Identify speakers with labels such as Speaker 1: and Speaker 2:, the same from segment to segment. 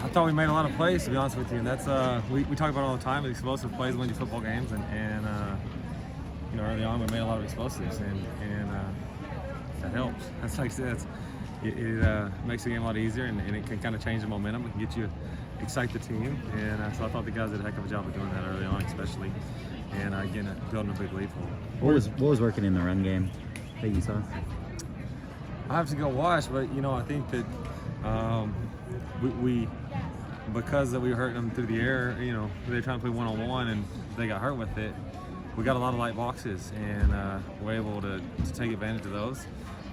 Speaker 1: I thought we made a lot of plays, to be honest with you, and that's we talk about it all the time. Explosive plays win you football games, and you know, early on we made a lot of explosives, and that helps. That's like I said, it makes the game a lot easier, and it can kind of change the momentum. It can get you excite the team, and so I thought the guys did a heck of a job of doing that early on, especially, and again building a big lead for them.
Speaker 2: What was working in the run game that you saw?
Speaker 1: I have to go watch, but you know, I think that we because we were hurting them through the air, you know, they were trying to play one-on-one and they got hurt with it. We got a lot of light boxes, and we're able to take advantage of those.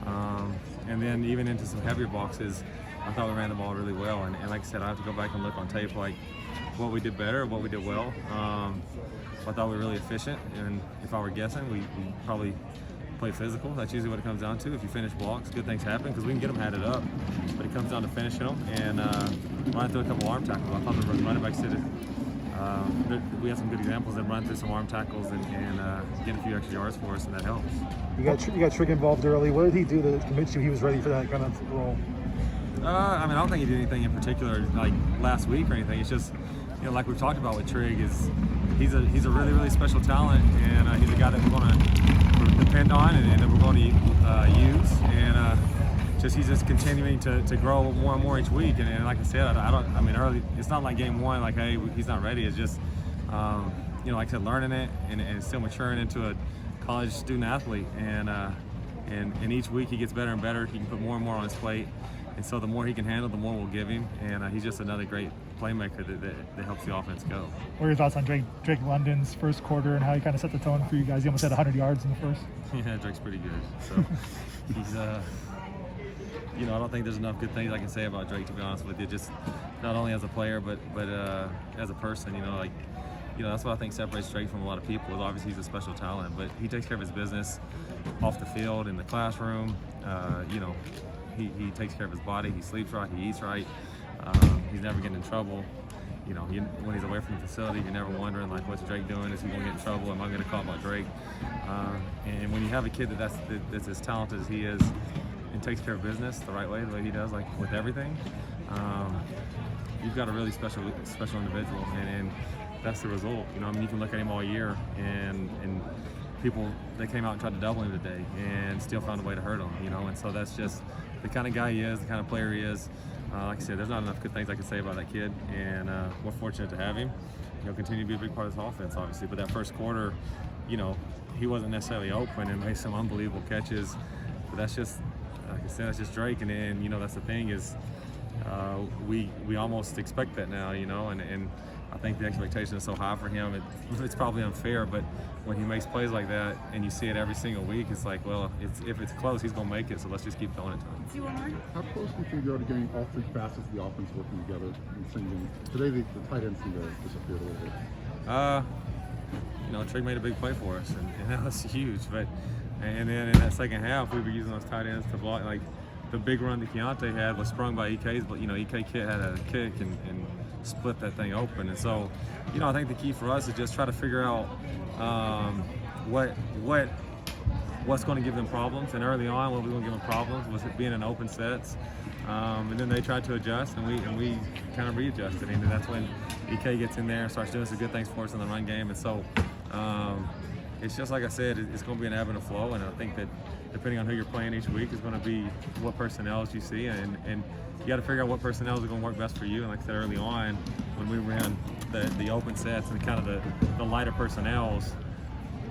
Speaker 1: And then even into some heavier boxes, I thought we ran the ball really well. And like I said, I have to go back and look on tape, like what we did better, what we did well. I thought we were really efficient, and if I were guessing, we probably play physical. That's usually what it comes down to. If you finish blocks, good things happen because we can get them hatted up, but it comes down to finishing them and running through a couple arm tackles. I thought the running backs did it. We had some good examples that run through some arm tackles and get a few extra yards for us, and that helps.
Speaker 3: You got Trig involved early. What did he do to convince you he was ready for that kind of role?
Speaker 1: I mean, I don't think he did anything in particular like last week or anything. It's just, you know, like we've talked about with Trig, he's a really, really special talent, and he's a guy that we're going to depend on and that we're going to use, and he's just continuing to grow more and more each week. And like I said, I mean, early, it's not like game one, like, hey, he's not ready. It's just, you know, like I said, learning it and still maturing into a college student athlete. And each week he gets better and better. He can put more and more on his plate. And so the more he can handle, the more we'll give him. And he's just another great playmaker that helps the offense go.
Speaker 4: What are your thoughts on Drake London's first quarter and how he kind of set the tone for you guys? He almost had 100 yards in the first.
Speaker 1: Yeah, Drake's pretty good. So he's, you know, I don't think there's enough good things I can say about Drake, to be honest with you. Just not only as a player, but as a person. You know, like, you know, that's what I think separates Drake from a lot of people. Is obviously he's a special talent, but he takes care of his business off the field, in the classroom. You know, he takes care of his body. He sleeps right. He eats right. He's never getting in trouble. You know, when he's away from the facility, you're never wondering, like, what's Drake doing? Is he going to get in trouble? Am I going to call about Drake? And when you have a kid that's as talented as he is and takes care of business the right way, the way he does, like with everything, you've got a really special individual, and that's the result. You know, I mean, you can look at him all year, and people, they came out and tried to double him today and still found a way to hurt him, you know, and so that's just the kind of guy he is, the kind of player he is. Like I said, there's not enough good things I can say about that kid, and we're fortunate to have him. He'll continue to be a big part of this offense, obviously, but that first quarter, you know, he wasn't necessarily open and made some unbelievable catches, but that's just, like I said, that's just Drake, and you know, that's the thing is we almost expect that now, you know, and I think the expectation is so high for him, it's probably unfair, but when he makes plays like that and you see it every single week, it's like, well, if it's close, he's going to make it, so let's just keep throwing it to him.
Speaker 5: How close do you think you are to getting all three facets of the offense working together in singing? Today, the tight ends seem to disappear a little bit.
Speaker 1: You know, Trig made a big play for us, and that was huge, but and then in that second half, we were using those tight ends to block. Like the big run that Keontae had was sprung by EK's, but you know, EK Kit had a kick and split that thing open. And so, you know, I think the key for us is just try to figure out what's going to give them problems. And early on, what we were going to give them problems was it being in open sets. And then they tried to adjust, and we kind of readjusted. And that's when EK gets in there and starts doing some good things for us in the run game. And so, it's just like I said, it's going to be an ebb and a flow, and I think that depending on who you're playing each week is going to be what personnels you see, and you got to figure out what personnels are going to work best for you. And like I said early on, when we ran the open sets and kind of the lighter personnels,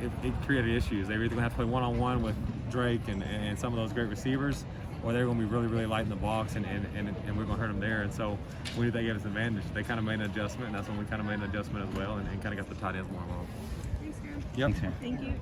Speaker 1: it created issues. They were either going to have to play one-on-one with Drake and some of those great receivers, or they're going to be really, really light in the box, and we're going to hurt them there. And so when did they get us an advantage? They kind of made an adjustment, and that's when we kind of made an adjustment as well, and kind of got the tight ends more involved.
Speaker 6: Thanks, Graham.
Speaker 1: Yep.
Speaker 2: Thanks, man.
Speaker 6: Thank you.